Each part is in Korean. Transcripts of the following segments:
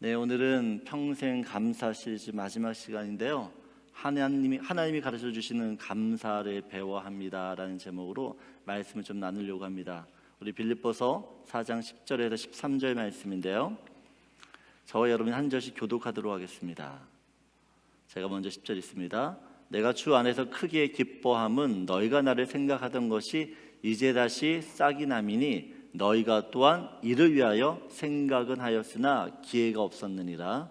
네, 오늘은 평생 감사 시리즈 마지막 시간인데요. 하나님이 가르쳐 주시는 감사를 배워야 합니다라는 제목으로 말씀을 좀 나누려고 합니다. 우리 빌립보서 4장 10절에서 13절 말씀인데요. 저와 여러분이 한 절씩 교독하도록 하겠습니다. 제가 먼저 10절 있습니다. 내가 주 안에서 크게 기뻐함은 너희가 나를 생각하던 것이 이제 다시 싹이 남이니 너희가 또한 이를 위하여 생각은 하였으나 기회가 없었느니라.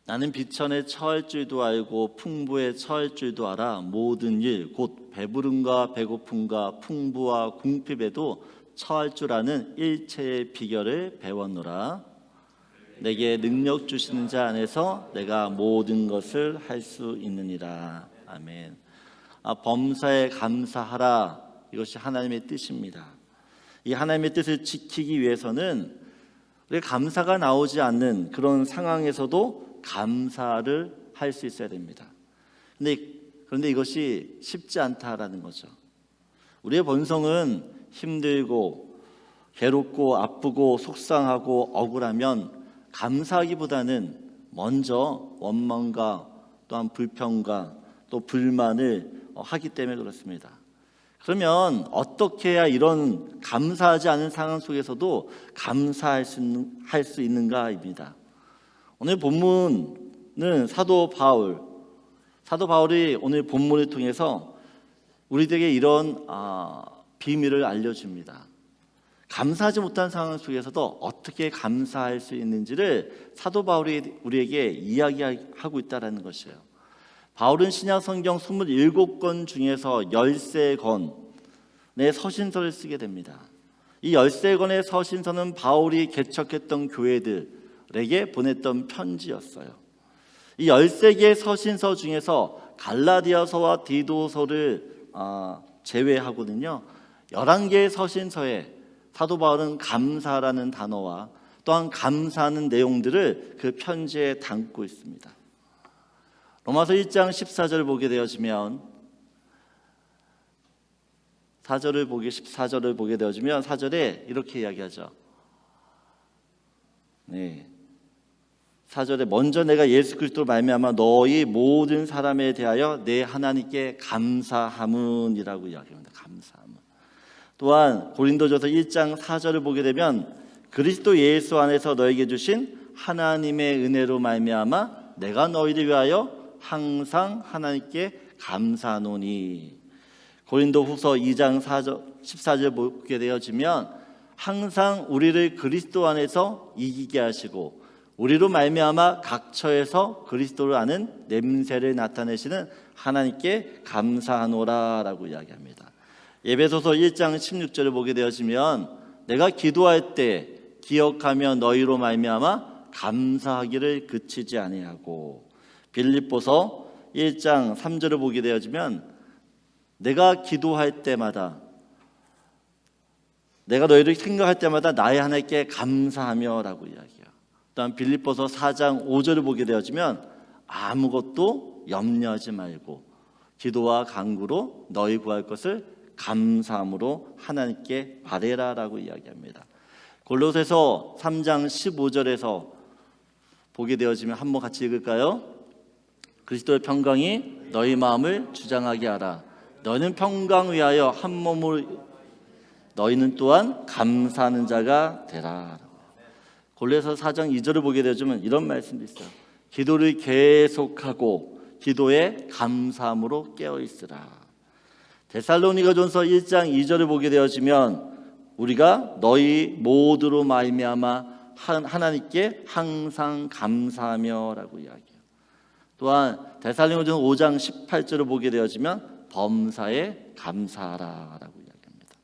나는 비천에 처할 줄도 알고 풍부에 처할 줄도 알아. 모든 일 곧 배부름과 배고픔과 풍부와 궁핍에도 처할 줄 아는 일체의 비결을 배웠노라. 내게 능력 주시는 자 안에서 내가 모든 것을 할 수 있느니라. 아멘. 범사에 감사하라. 이것이 하나님의 뜻입니다. 이 하나님의 뜻을 지키기 위해서는 우리가 감사가 나오지 않는 그런 상황에서도 감사를 할 수 있어야 됩니다. 그런데 이것이 쉽지 않다라는 거죠. 우리의 본성은 힘들고 괴롭고 아프고 속상하고 억울하면 감사하기보다는 먼저 원망과 또한 불평과 또 불만을 하기 때문에 그렇습니다. 그러면 어떻게 해야 이런 감사하지 않은 상황 속에서도 감사할 수 있는가입니다. 오늘 본문은 사도 바울이 오늘 본문을 통해서 우리들에게 이런 비밀을 알려줍니다. 감사하지 못한 상황 속에서도 어떻게 감사할 수 있는지를 사도 바울이 우리에게 이야기하고 있다는 것이에요. 바울은 신약 성경 27권 중에서 13권의 서신서를 쓰게 됩니다. 이 13권의 서신서는 바울이 개척했던 교회들에게 보냈던 편지였어요. 이 13개의 서신서 중에서 갈라디아서와 디도서를 제외하고는요 11개의 서신서에 사도 바울은 감사라는 단어와 또한 감사하는 내용들을 그 편지에 담고 있습니다. 로마서 1장 14절을 보게 되어지면 14절을 보게 되어지면 4절에 이렇게 이야기하죠. 네. 4절에 먼저 내가 예수 그리스도로 말미암아 너희 모든 사람에 대하여 내 하나님께 감사함은이라고 이야기합니다. 감사함은. 또한 고린도전서 1장 4절을 보게 되면 그리스도 예수 안에서 너에게 주신 하나님의 은혜로 말미암아 내가 너희를 위하여 항상 하나님께 감사하노니. 고린도후서 2장 14절 보게 되어지면 항상 우리를 그리스도 안에서 이기게 하시고 우리로 말미암아 각 처에서 그리스도를 아는 냄새를 나타내시는 하나님께 감사하노라라고 이야기합니다. 에베소서 1장 16절을 보게 되어지면 내가 기도할 때 기억하며 너희로 말미암아 감사하기를 그치지 아니하고. 빌립보서 1장 3절을 보게 되어지면 내가 기도할 때마다 내가 너희를 생각할 때마다 나의 하나님께 감사하며 라고 이야기해요. 또한 빌립보서 4장 5절을 보게 되어지면 아무것도 염려하지 말고 기도와 간구로 너희 구할 것을 감사함으로 하나님께 바래라라고 이야기합니다. 골로새서 3장 15절에서 보게 되어지면 한번 같이 읽을까요? 그리스도의 평강이 너희 마음을 주장하게 하라. 너희는 평강 위하여 한 몸을 너희는 또한 감사하는 자가 되라. 골로새서 4장 2절을 보게 되어지면 이런 말씀도 있어요. 기도를 계속하고 기도에 감사함으로 깨어있으라. 데살로니가전서 1장 2절을 보게 되어지면 우리가 너희 모두로 말미암아 하나님께 항상 감사하며라고 이야기해요. 또한 데살로니가전서 5장 18절을 보게 되어지면 범사에 감사하라라고 이야기합니다.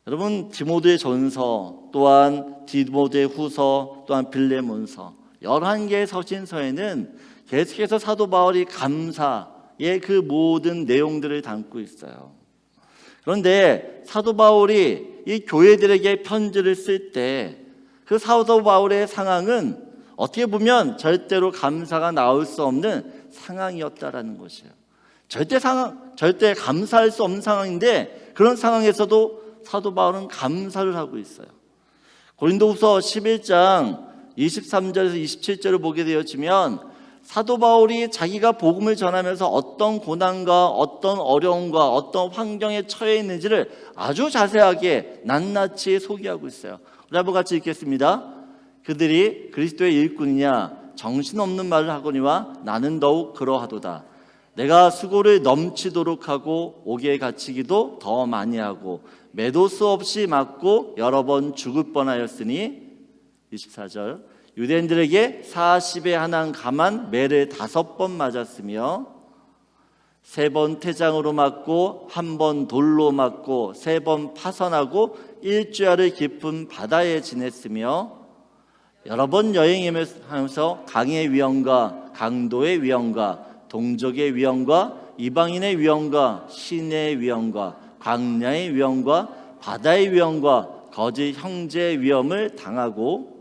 여러분 디모데 전서 또한 디모데 후서 또한 빌레몬서 11개의 서신서에는 계속해서 사도 바울이 감사의 그 모든 내용들을 담고 있어요. 그런데 사도 바울이 이 교회들에게 편지를 쓸 때 그 사도 바울의 상황은 어떻게 보면 절대로 감사가 나올 수 없는 상황이었다라는 것이에요. 절대 감사할 수 없는 상황인데 그런 상황에서도 사도 바울은 감사를 하고 있어요. 고린도후서 11장 23절에서 27절을 보게 되어지면 사도 바울이 자기가 복음을 전하면서 어떤 고난과 어떤 어려움과 어떤 환경에 처해 있는지를 아주 자세하게 낱낱이 소개하고 있어요. 우리 한번 같이 읽겠습니다. 그들이 그리스도의 일꾼이냐 정신없는 말을 하거니와 나는 더욱 그러하도다. 내가 수고를 넘치도록 하고 옥에 갇히기도 더 많이 하고 매도 수 없이 맞고 여러 번 죽을 뻔하였으니 24절 유대인들에게 40에 한한 감한 매를 5번 맞았으며 3번 태장으로 맞고 1번 돌로 맞고 3번 파선하고 일주야를 깊은 바다에 지냈으며 여러 번 여행하면서 강의 위험과 강도의 위험과 동족의 위험과 이방인의 위험과 시내의 위험과 광야의 위험과 바다의 위험과 거짓 형제의 위험을 당하고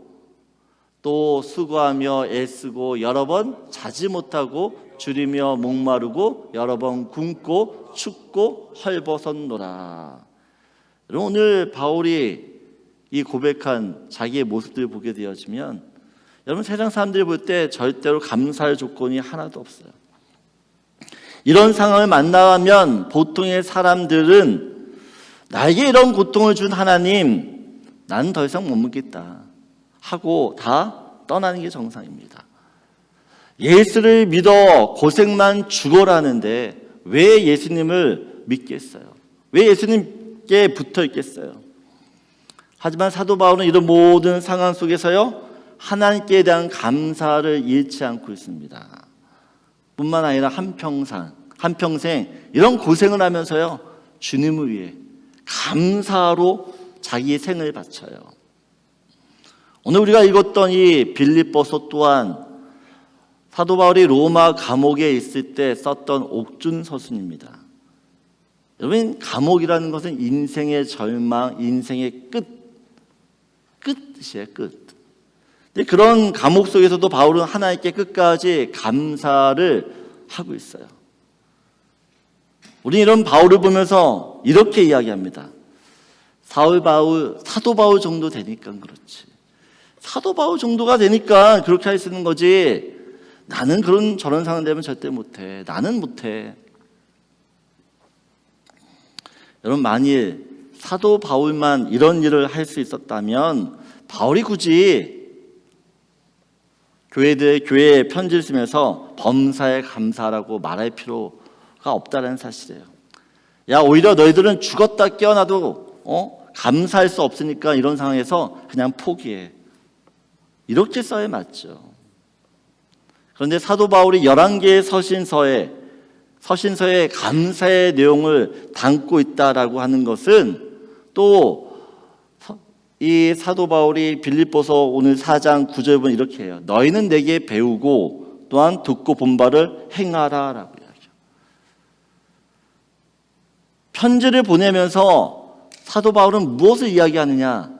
또 수고하며 애쓰고 여러 번 자지 못하고 줄이며 목마르고 여러 번 굶고 춥고 헐벗었노라. 오늘 바울이 이 고백한 자기의 모습들을 보게 되어지면 여러분 세상 사람들이 볼 때 절대로 감사할 조건이 하나도 없어요. 이런 상황을 만나면 보통의 사람들은 나에게 이런 고통을 준 하나님 나는 더 이상 못 믿겠다 하고 다 떠나는 게 정상입니다. 예수를 믿어 고생만 죽어라는데 왜 예수님을 믿겠어요? 왜 예수님께 붙어 있겠어요? 하지만 사도 바울은 이런 모든 상황 속에서요 하나님께 대한 감사를 잃지 않고 있습니다. 뿐만 아니라 한평생 이런 고생을 하면서요 주님을 위해 감사로 자기의 생을 바쳐요. 오늘 우리가 읽었던 이 빌립보서 또한 사도 바울이 로마 감옥에 있을 때 썼던 옥중서신입니다. 여러분 감옥이라는 것은 인생의 절망, 인생의 끝이에요. 끝. 근데 그런 감옥 속에서도 바울은 하나님께 끝까지 감사를 하고 있어요. 우리는 이런 바울을 보면서 이렇게 이야기합니다. 사도 바울 정도 되니까 그렇지. 사도 바울 정도가 되니까 그렇게 할 수 있는 거지. 나는 저런 상황 되면 절대 못해. 나는 못해. 여러분 만일 사도 바울만 이런 일을 할 수 있었다면 바울이 굳이 교회에 편지를 쓰면서 범사에 감사라고 말할 필요가 없다는 사실이에요. 야 오히려 너희들은 죽었다 깨어나도 감사할 수 없으니까 이런 상황에서 그냥 포기해. 이렇게 써야 맞죠. 그런데 사도 바울이 11개의 서신서에 감사의 내용을 담고 있다라고 하는 것은 또 이 사도 바울이 빌립보서 오늘 4장 9절 보면 이렇게 해요. 너희는 내게 배우고 또한 듣고 본 바를 행하라 라고 이야기해요. 편지를 보내면서 사도 바울은 무엇을 이야기하느냐?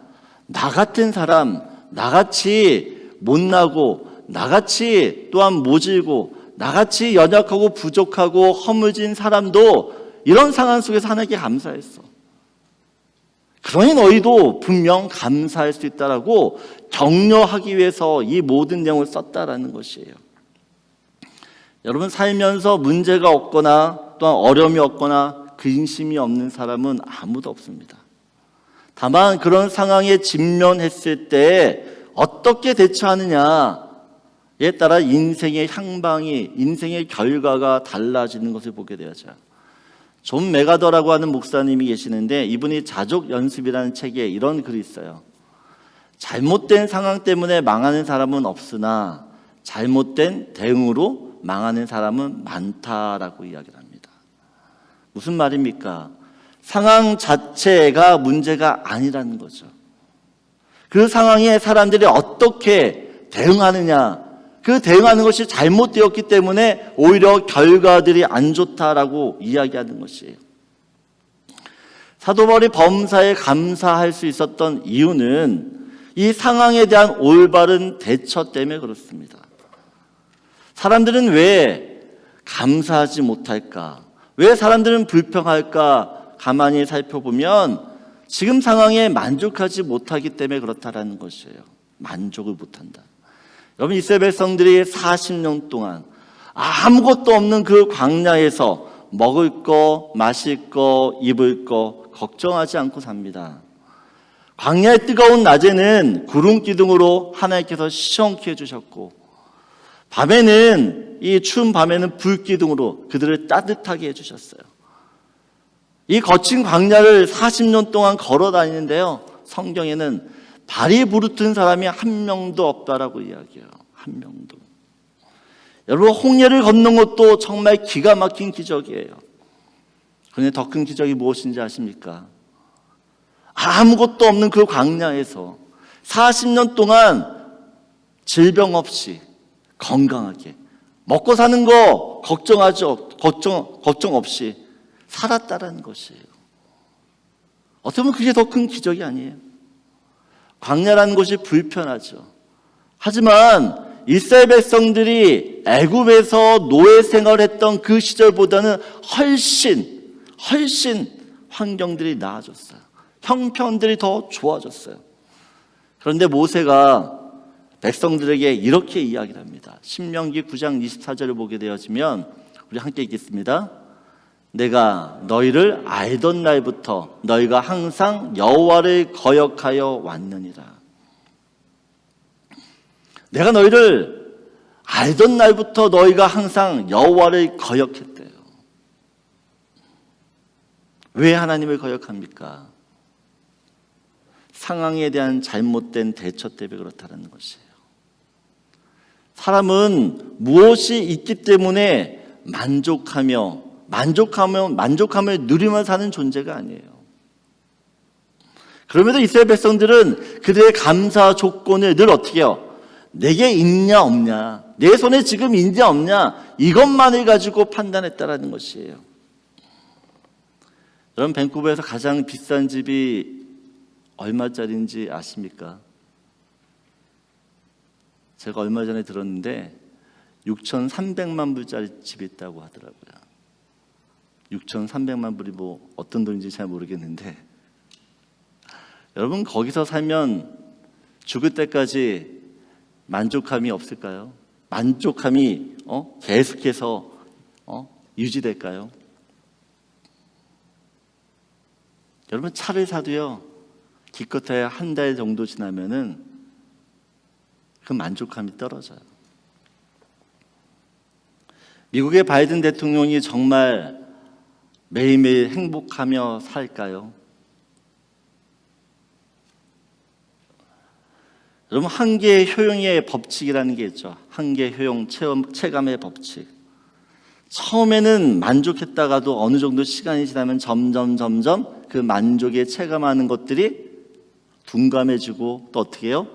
나 같은 사람, 나같이 못나고 나같이 또한 모질고 나같이 연약하고 부족하고 허물진 사람도 이런 상황 속에서 하나님께 감사했어. 그러니 너희도 분명 감사할 수 있다라고 격려하기 위해서 이 모든 내용을 썼다라는 것이에요. 여러분 살면서 문제가 없거나 또한 어려움이 없거나 근심이 없는 사람은 아무도 없습니다. 다만 그런 상황에 직면했을 때 어떻게 대처하느냐에 따라 인생의 향방이, 인생의 결과가 달라지는 것을 보게 되죠. 존 메가더라고 하는 목사님이 계시는데 이분이 자족 연습이라는 책에 이런 글이 있어요. 잘못된 상황 때문에 망하는 사람은 없으나 잘못된 대응으로 망하는 사람은 많다라고 이야기를 합니다. 무슨 말입니까? 상황 자체가 문제가 아니라는 거죠. 그 상황에 사람들이 어떻게 대응하느냐, 그 대응하는 것이 잘못되었기 때문에 오히려 결과들이 안 좋다라고 이야기하는 것이에요. 사도 바울이 범사에 감사할 수 있었던 이유는 이 상황에 대한 올바른 대처 때문에 그렇습니다. 사람들은 왜 감사하지 못할까? 왜 사람들은 불평할까? 가만히 살펴보면 지금 상황에 만족하지 못하기 때문에 그렇다라는 것이에요. 만족을 못한다. 여러분, 이스라엘 백성들이 40년 동안 아무것도 없는 그 광야에서 먹을 거, 마실 거, 입을 거 걱정하지 않고 삽니다. 광야의 뜨거운 낮에는 구름 기둥으로 하나님께서 시원케 해주셨고, 밤에는, 이 추운 밤에는 불 기둥으로 그들을 따뜻하게 해주셨어요. 이 거친 광야를 40년 동안 걸어 다니는데요, 성경에는 발이 부르튼 사람이 한 명도 없다라고 이야기해요. 한 명도. 여러분, 홍해를 건넌 것도 정말 기가 막힌 기적이에요. 그런데 더 큰 기적이 무엇인지 아십니까? 아무것도 없는 그 광야에서 40년 동안 질병 없이 건강하게 먹고 사는 거 걱정 없이 살았다라는 것이에요. 어떻게 보면 그게 더 큰 기적이 아니에요. 광야라는 곳이 불편하죠. 하지만 이스라엘 백성들이 애굽에서 노예 생활했던 그 시절보다는 훨씬 환경들이 나아졌어요. 형편들이 더 좋아졌어요. 그런데 모세가 백성들에게 이렇게 이야기를 합니다. 신명기 9장 24절을 보게 되어지면 우리 함께 읽겠습니다. 내가 너희를 알던 날부터 너희가 항상 여호와를 거역하여 왔느니라. 내가 너희를 알던 날부터 너희가 항상 여호와를 거역했대요. 왜 하나님을 거역합니까? 상황에 대한 잘못된 대처 때문에 그렇다는 것이에요. 사람은 무엇이 있기 때문에 만족함을 누리며 사는 존재가 아니에요. 그럼에도 이스라엘 백성들은 그들의 감사 조건을 늘 어떻게 해요? 내게 있냐 없냐, 내 손에 지금 있냐 없냐, 이것만을 가지고 판단했다라는 것이에요. 여러분, 밴쿠버에서 가장 비싼 집이 얼마짜리인지 아십니까? 제가 얼마 전에 들었는데 6,300만 불짜리 집이 있다고 하더라고요. 6,300만 불이 뭐 어떤 돈인지 잘 모르겠는데, 여러분, 거기서 살면 죽을 때까지 만족함이 없을까요? 만족함이 계속해서 유지될까요? 여러분, 차를 사도요, 기껏해야 한 달 정도 지나면은 그 만족함이 떨어져요. 미국의 바이든 대통령이 정말 매일매일 행복하며 살까요? 여러분, 한계 효용의 법칙이라는 게 있죠. 한계 효용 체감의 법칙. 처음에는 만족했다가도 어느 정도 시간이 지나면 점점 그 만족에 체감하는 것들이 둔감해지고 또 어떻게 해요?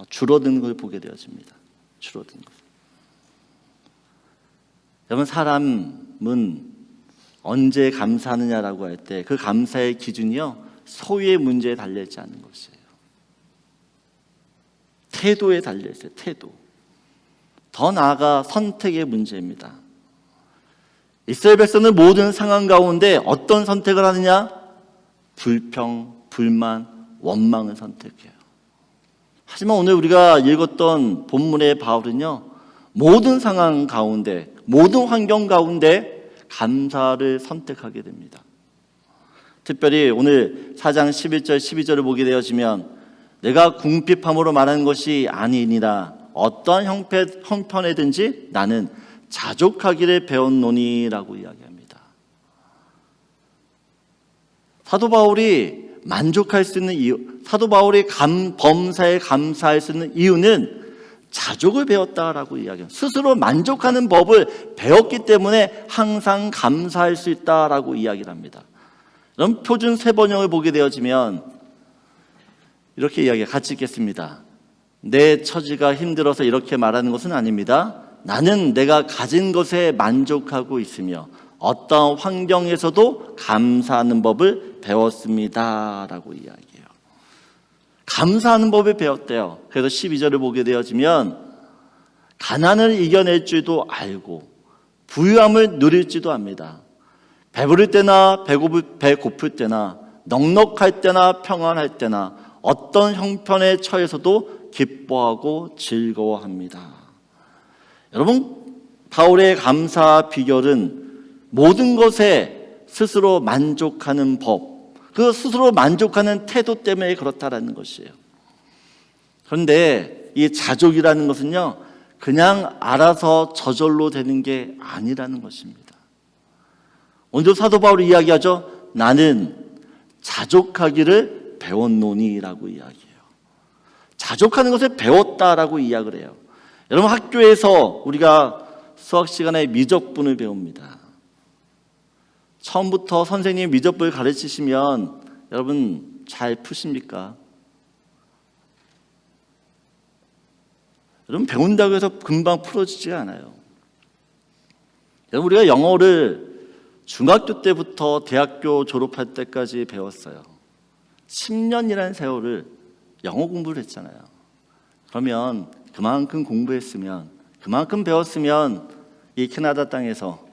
줄어드는 걸 보게 되어집니다. 줄어드는 것. 여러분, 사람은 언제 감사하느냐라고 할 때 그 감사의 기준이요, 소유의 문제에 달려있지 않는 것이에요. 태도에 달려있어요. 태도. 더 나아가 선택의 문제입니다. 이스라엘 백성은 모든 상황 가운데 어떤 선택을 하느냐? 불평, 불만, 원망을 선택해요. 하지만 오늘 우리가 읽었던 본문의 바울은요, 모든 상황 가운데, 모든 환경 가운데 감사를 선택하게 됩니다. 특별히 오늘 4장 11절 12절을 보게 되어지면 내가 궁핍함으로 말하는 것이 아니니라, 어떠한 형편에든지 나는 자족하기를 배웠노니라고 이야기합니다. 사도 바울이 만족할 수 있는 이유, 사도 바울이 범사에 감사할 수 있는 이유는 자족을 배웠다라고 이야기해요. 스스로 만족하는 법을 배웠기 때문에 항상 감사할 수 있다라고 이야기를 합니다. 그럼 표준 세번역을 보게 되어지면 이렇게 이야기해요. 같이 읽겠습니다. 내 처지가 힘들어서 이렇게 말하는 것은 아닙니다. 나는 내가 가진 것에 만족하고 있으며 어떠한 환경에서도 감사하는 법을 배웠습니다 라고 이야기해요. 감사하는 법을 배웠대요. 그래서 12절을 보게 되어지면 가난을 이겨낼 줄도 알고 부유함을 누릴지도 압니다. 배부를 때나 배고플 때나 넉넉할 때나 평안할 때나 어떤 형편에 처해서도 기뻐하고 즐거워합니다. 여러분, 바울의 감사 비결은 모든 것에 스스로 만족하는 법, 그 스스로 만족하는 태도 때문에 그렇다라는 것이에요. 그런데 이 자족이라는 것은요, 그냥 알아서 저절로 되는 게 아니라는 것입니다. 오늘도 사도 바울이 이야기하죠. 나는 자족하기를 배웠노니라고 이야기해요. 자족하는 것을 배웠다라고 이야기를 해요. 여러분, 학교에서 우리가 수학 시간에 미적분을 배웁니다. 처음부터 선생님이 미적분을 가르치시면 여러분 잘 푸십니까? 여러분, 배운다고 해서 금방 풀어지지 않아요. 여러분, 우리가 영어를 중학교 때부터 대학교 졸업할 때까지 배웠어요. 10년이라는 세월을 영어 공부를 했잖아요. 그러면 그만큼 공부했으면, 그만큼 배웠으면 이 캐나다 땅에서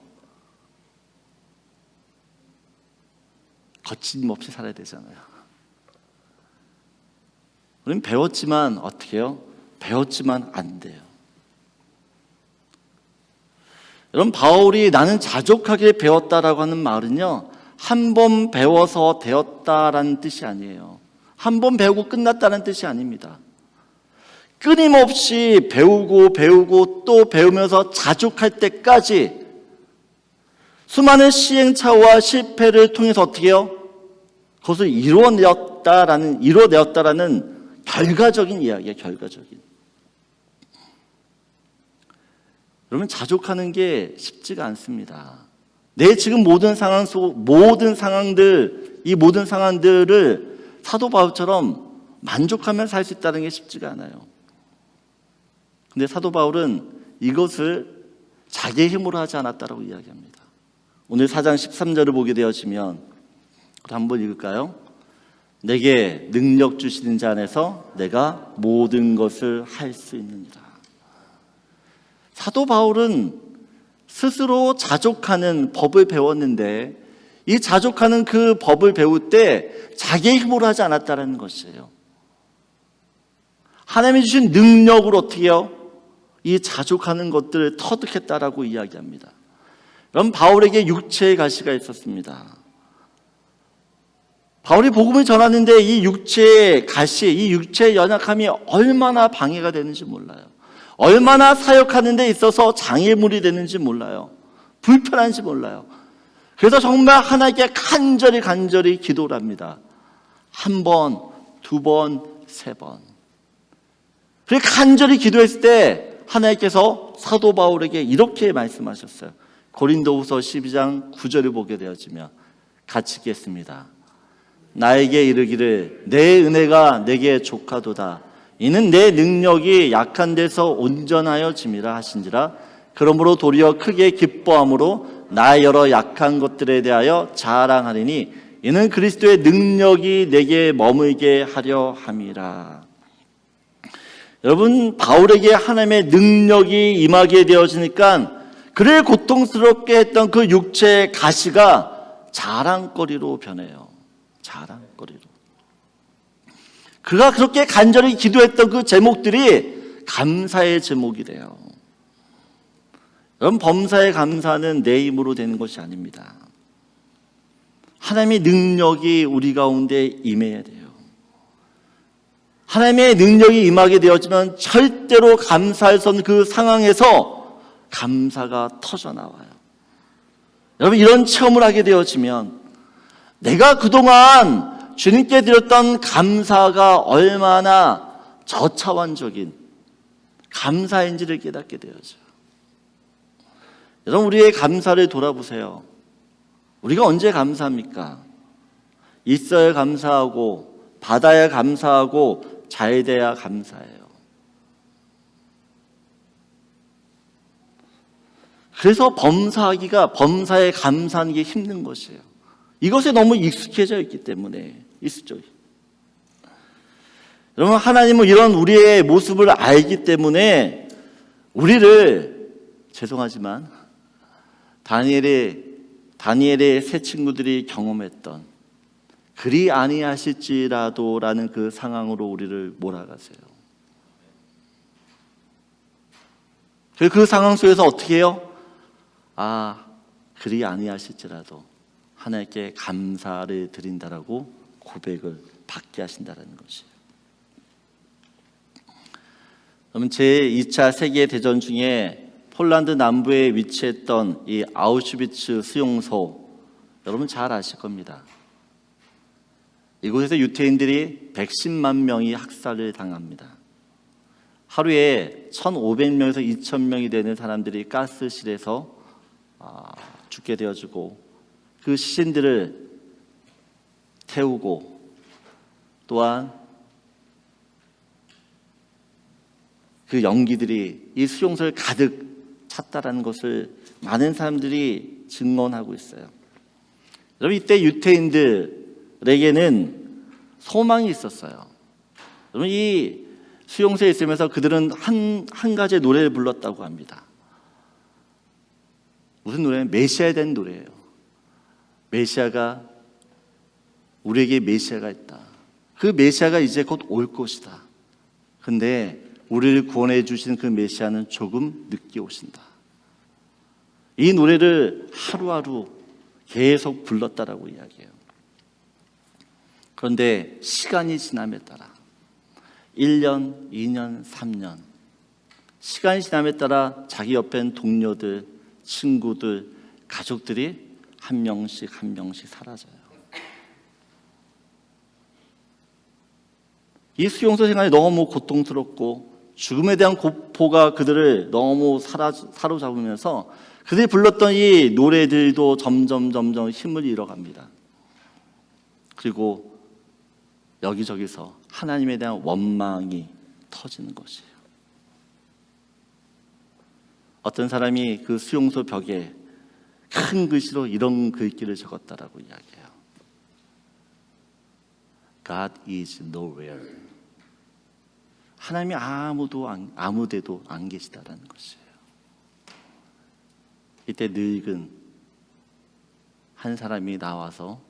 거침없이 살아야 되잖아요. 우리는 배웠지만 어떻게 해요? 배웠지만 안 돼요. 여러분, 바울이 나는 자족하게 배웠다라고 하는 말은요, 한 번 배워서 되었다라는 뜻이 아니에요. 한 번 배우고 끝났다는 뜻이 아닙니다. 끊임없이 배우고 또 배우면서 자족할 때까지 수많은 시행착오와 실패를 통해서 어떻게 해요? 그것을 이루어내었다라는 결과적인 이야기예요. 결과적인. 여러분, 자족하는 게 쉽지가 않습니다. 내 지금 모든 상황들을 사도 바울처럼 만족하며 살 수 있다는 게 쉽지가 않아요. 근데 사도 바울은 이것을 자기의 힘으로 하지 않았다라고 이야기합니다. 오늘 4장 13절을 보게 되어지면 한번 읽을까요? 내게 능력 주시는 자 안에서 내가 모든 것을 할 수 있느니라. 사도 바울은 스스로 자족하는 법을 배웠는데 이 자족하는 그 법을 배울 때 자기의 힘으로 하지 않았다는 것이에요. 하나님이 주신 능력으로 어떻게 해요? 이 자족하는 것들을 터득했다라고 이야기합니다. 그럼 바울에게 육체의 가시가 있었습니다. 바울이 복음을 전하는데 이 육체의 가시, 이 육체의 연약함이 얼마나 방해가 되는지 몰라요. 얼마나 사역하는 데 있어서 장애물이 되는지 몰라요. 불편한지 몰라요. 그래서 정말 하나님께 간절히 기도를 합니다. 한 번, 두 번, 세 번. 그렇게 간절히 기도했을 때 하나님께서 사도 바울에게 이렇게 말씀하셨어요. 고린도후서 12장 9절을 보게 되어지면 같이 읽겠습니다. 나에게 이르기를 내 은혜가 내게 족하도다. 이는 내 능력이 약한 데서 온전하여 짐이라 하신지라. 그러므로 도리어 크게 기뻐함으로 나의 여러 약한 것들에 대하여 자랑하리니 이는 그리스도의 능력이 내게 머물게 하려 함이라. 여러분, 바울에게 하나님의 능력이 임하게 되어지니까 그를 고통스럽게 했던 그 육체의 가시가 자랑거리로 변해요. 자랑거리로. 그가 그렇게 간절히 기도했던 그 제목들이 감사의 제목이 돼요. 여러분, 범사의 감사는 내 힘으로 되는 것이 아닙니다. 하나님의 능력이 우리 가운데 임해야 돼요. 하나님의 능력이 임하게 되었지만 절대로 감사할 수 없는 그 상황에서 감사가 터져나와요. 여러분, 이런 체험을 하게 되어지면 내가 그동안 주님께 드렸던 감사가 얼마나 저차원적인 감사인지를 깨닫게 되어져요. 여러분, 우리의 감사를 돌아보세요. 우리가 언제 감사합니까? 있어야 감사하고 받아야 감사하고 잘 돼야 감사해요. 그래서 범사에 감사하는 게 힘든 것이에요. 이것에 너무 익숙해져 있기 때문에. 여러분, 하나님은 이런 우리의 모습을 알기 때문에 우리를, 죄송하지만 다니엘의 세 친구들이 경험했던 그리 아니하실지라도라는 그 상황으로 우리를 몰아가세요. 그 상황 속에서 어떻게 해요? 그리 아니하실지라도 하나님께 감사를 드린다라고 고백을 받게 하신다는 것이에요. 그러면 제2차 세계대전 중에 폴란드 남부에 위치했던 이 아우슈비츠 수용소, 여러분 잘 아실 겁니다. 이곳에서 유태인들이 110만 명이 학살을 당합니다. 하루에 1,500명에서 2,000명이 되는 사람들이 가스실에서 죽게 되어지고, 그 시신들을 태우고, 또한 그 연기들이 이 수용소를 가득 찼다라는 것을 많은 사람들이 증언하고 있어요. 여러분, 이때 유태인들에게는 소망이 있었어요. 여러분, 이 수용소에 있으면서 그들은 한 가지의 노래를 불렀다고 합니다. 무슨 노래는? 메시아에 대한 노래예요. 우리에게 메시아가 있다. 그 메시아가 이제 곧 올 것이다. 근데 우리를 구원해 주시는 그 메시아는 조금 늦게 오신다. 이 노래를 하루하루 계속 불렀다라고 이야기해요. 그런데 시간이 지남에 따라 1년, 2년, 3년 시간이 지남에 따라 자기 옆에 있는 동료들, 친구들, 가족들이 한 명씩 사라져요. 이 수용소 생활이 너무 고통스럽고 죽음에 대한 공포가 그들을 너무 사로잡으면서 그들이 불렀던 이 노래들도 점점 힘을 잃어갑니다. 그리고 여기저기서 하나님에 대한 원망이 터지는 것이에요. 어떤 사람이 그 수용소 벽에 큰 글씨로 이런 글귀를 적었다라고 이야기해요. God is nowhere. 하나님이 아무데도 안 계시다라는 것이에요. 이때 늙은 한 사람이 나와서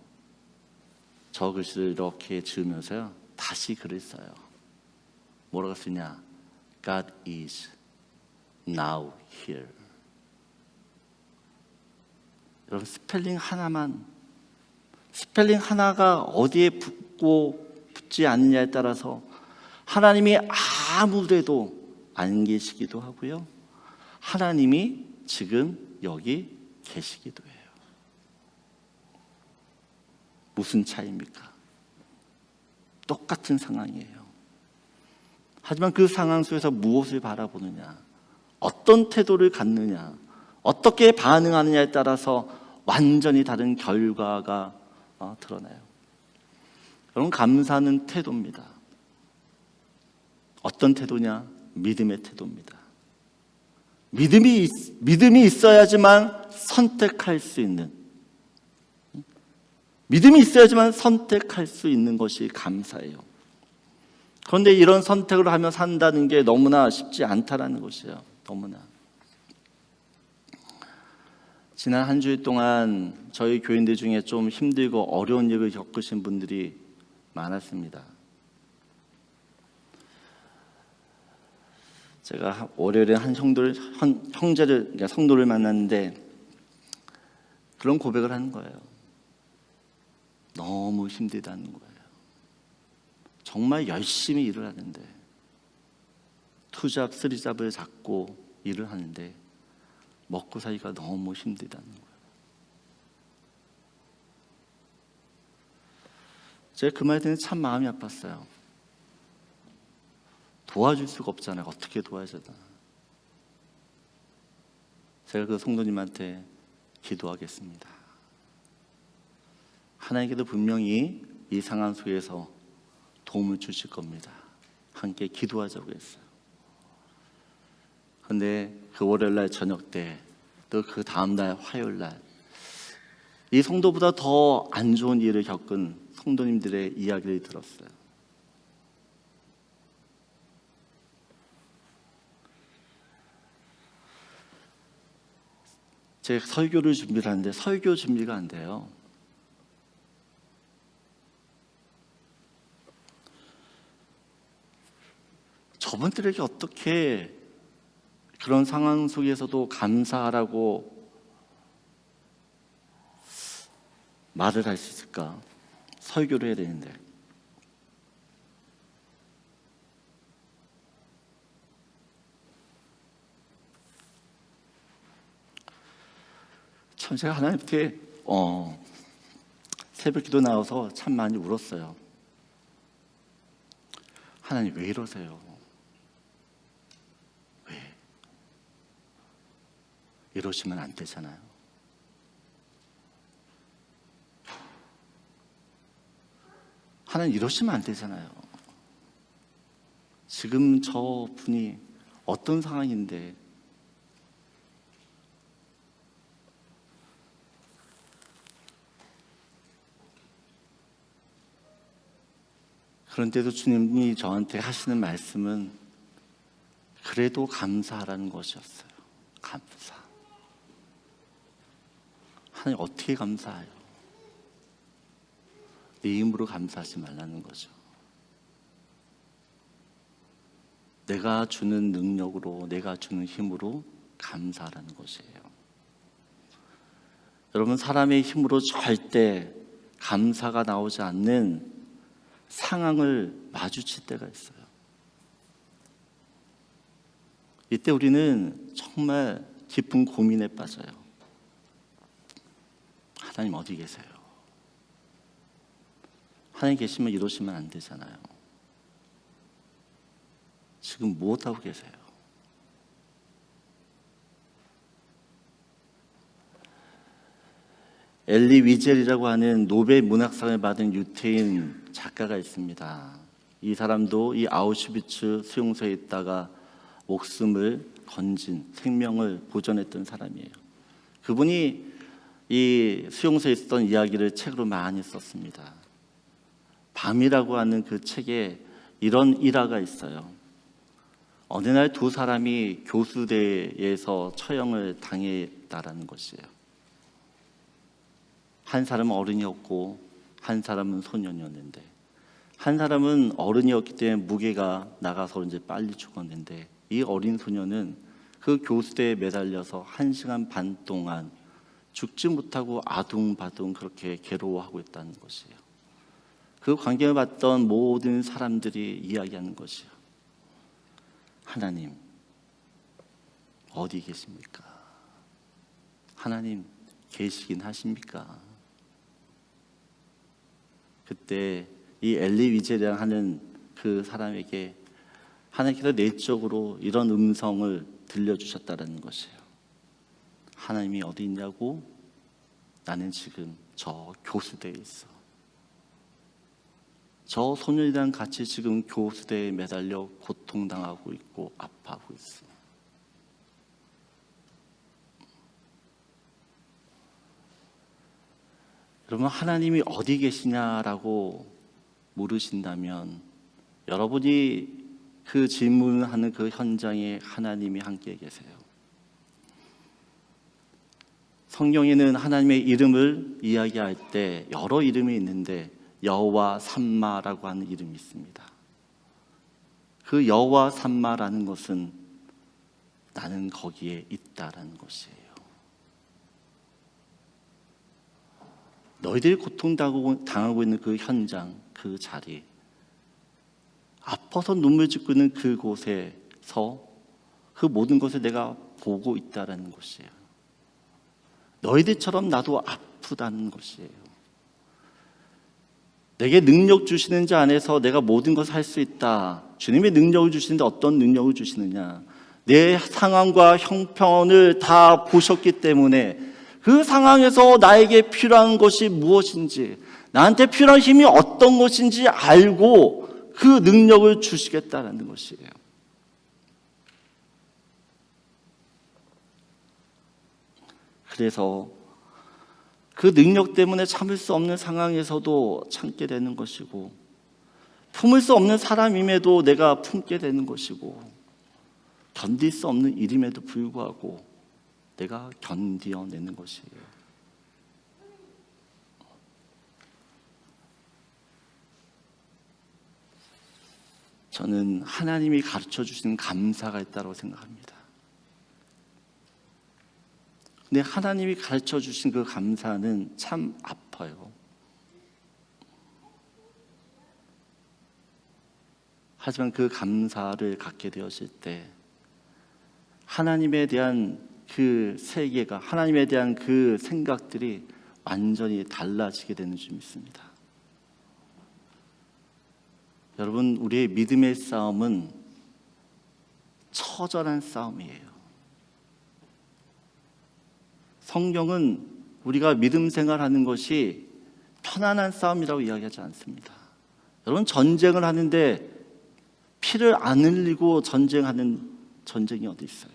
저 글씨를 이렇게 지으면서요, 다시 글을 써요. 뭐라고 쓰냐? God is now here. 여러분, 스펠링 하나가 어디에 붙지 않느냐에 따라서 하나님이 아무데도 안 계시기도 하고요, 하나님이 지금 여기 계시기도 해요. 무슨 차이입니까? 똑같은 상황이에요. 하지만 그 상황 속에서 무엇을 바라보느냐, 어떤 태도를 갖느냐, 어떻게 반응하느냐에 따라서 완전히 다른 결과가 드러나요. 여러분, 감사는 태도입니다. 어떤 태도냐? 믿음의 태도입니다. 믿음이 있어야지만 선택할 수 있는, 믿음이 있어야지만 선택할 수 있는 것이 감사예요. 그런데 이런 선택을 하며 산다는 게 너무나 쉽지 않다라는 것이에요. 너무나. 지난 한 주일 동안 저희 교인들 중에 좀 힘들고 어려운 일을 겪으신 분들이 많았습니다. 제가 월요일에 한 형제를, 그러니까 성도를 만났는데 그런 고백을 하는 거예요. 너무 힘들다는 거예요. 정말 열심히 일을 하는데, 투잡, 쓰리잡을 잡고 일을 하는데 먹고 살기가 너무 힘들다는 거예요. 제가 그 말 듣는 참 마음이 아팠어요. 도와줄 수가 없잖아요. 어떻게 도와줘야 되나. 제가 그 성도님한테 기도하겠습니다. 하나님께도 분명히 이 상황 속에서 도움을 주실 겁니다. 함께 기도하자고 했어요. 그런데 그 월요일날 저녁 때, 또 그 다음날 화요일날, 이 성도보다 더 안 좋은 일을 겪은 성도님들의 이야기를 들었어요. 제가 설교를 준비를 하는데 설교 준비가 안 돼요. 저분들에게 어떻게 그런 상황 속에서도 감사하라고 말을 할 수 있을까? 설교를 해야 되는데. 참 제가 하나님께 새벽기도 나와서 참 많이 울었어요. 하나님 왜 이러세요? 왜? 이러시면 안 되잖아요. 하나님 이러시면 안 되잖아요. 지금 저 분이 어떤 상황인데 그런데도 주님이 저한테 하시는 말씀은 그래도 감사하라는 것이었어요. 감사. 하나님 어떻게 감사해요? 내 힘으로 감사하지 말라는 거죠. 내가 주는 능력으로, 내가 주는 힘으로 감사하라는 것이에요. 여러분, 사람의 힘으로 절대 감사가 나오지 않는 상황을 마주칠 때가 있어요. 이때 우리는 정말 깊은 고민에 빠져요. 하나님 어디 계세요? 하나님 계시면 이러시면 안 되잖아요. 지금 무엇하고 계세요? 엘리 위젤이라고 하는 노벨 문학상을 받은 유태인 작가가 있습니다. 이 사람도 이 아우슈비츠 수용소에 있다가 목숨을 건진, 생명을 보존했던 사람이에요. 그분이 이 수용소에 있었던 이야기를 책으로 많이 썼습니다. 밤이라고 하는 그 책에 이런 일화가 있어요. 어느 날 두 사람이 교수대에서 처형을 당했다라는 것이에요. 한 사람은 어른이었고 한 사람은 소년이었는데, 한 사람은 어른이었기 때문에 무게가 나가서 이제 빨리 죽었는데, 이 어린 소년은 그 교수대에 매달려서 1시간 반 동안 죽지 못하고 아둥바둥 그렇게 괴로워하고 있다는 것이에요. 그 광경을 봤던 모든 사람들이 이야기하는 것이요, 하나님 어디 계십니까? 하나님 계시긴 하십니까? 그때 이 엘리 위젤이라고 하는 그 사람에게 하나님께서 내적으로 이런 음성을 들려주셨다는 것이에요. 하나님이 어디 있냐고? 나는 지금 저 교수대에 있어. 저 소년이랑 같이 지금 교수대에 매달려 고통당하고 있고 아파하고 있어. 여러분, 하나님이 어디 계시냐라고 물으신다면 여러분이 그 질문하는 그 현장에 하나님이 함께 계세요. 성경에는 하나님의 이름을 이야기할 때 여러 이름이 있는데 여호와 삼마라고 하는 이름이 있습니다. 그 여호와 삼마라는 것은 나는 거기에 있다라는 것이에요. 너희들이 고통당하고 있는 그 현장, 그 자리, 아파서 눈물 짓고 있는 그곳에서 그 모든 것을 내가 보고 있다라는 것이에요. 너희들처럼 나도 아프다는 것이에요. 내게 능력 주시는 자 안에서 내가 모든 것을 할 수 있다. 주님의 능력을 주시는데 어떤 능력을 주시느냐? 내 상황과 형편을 다 보셨기 때문에 그 상황에서 나에게 필요한 것이 무엇인지, 나한테 필요한 힘이 어떤 것인지 알고 그 능력을 주시겠다는 것이에요. 그래서 그 능력 때문에 참을 수 없는 상황에서도 참게 되는 것이고, 품을 수 없는 사람임에도 내가 품게 되는 것이고, 견딜 수 없는 일임에도 불구하고 내가 견디어내는 것이에요. 저는 하나님이 가르쳐 주신 감사가 있다고 생각합니다. 근데 하나님이 가르쳐 주신 그 감사는 참 아파요. 하지만 그 감사를 갖게 되었을 때 하나님에 대한 그 세계가, 하나님에 대한 그 생각들이 완전히 달라지게 되는 줄 믿습니다. 여러분, 우리의 믿음의 싸움은 처절한 싸움이에요. 성경은 우리가 믿음 생활하는 것이 편안한 싸움이라고 이야기하지 않습니다. 여러분, 전쟁을 하는데 피를 안 흘리고 전쟁하는 전쟁이 어디 있어요?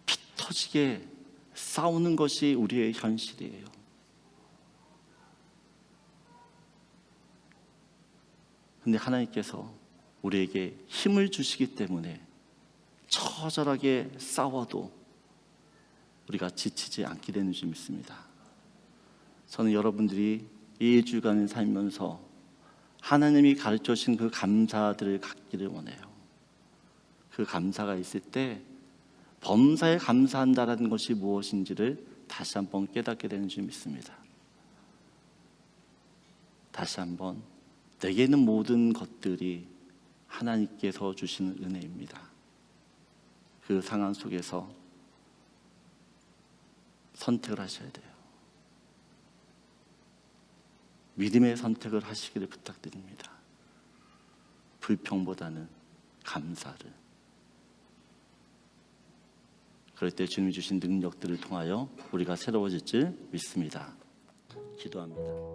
피 터지게 싸우는 것이 우리의 현실이에요. 근데 하나님께서 우리에게 힘을 주시기 때문에 처절하게 싸워도 우리가 지치지 않게 되는 줄 믿습니다. 저는 여러분들이 이 주간을 살면서 하나님이 가르쳐 주신 그 감사들을 갖기를 원해요. 그 감사가 있을 때 범사에 감사한다라는 것이 무엇인지를 다시 한번 깨닫게 되는 줄 믿습니다. 다시 한번 내게는 모든 것들이 하나님께서 주시는 은혜입니다. 그 상황 속에서 선택을 하셔야 돼요. 믿음의 선택을 하시기를 부탁드립니다. 불평보다는 감사를. 그럴 때 주님이 주신 능력들을 통하여 우리가 새로워질 줄 믿습니다. 기도합니다.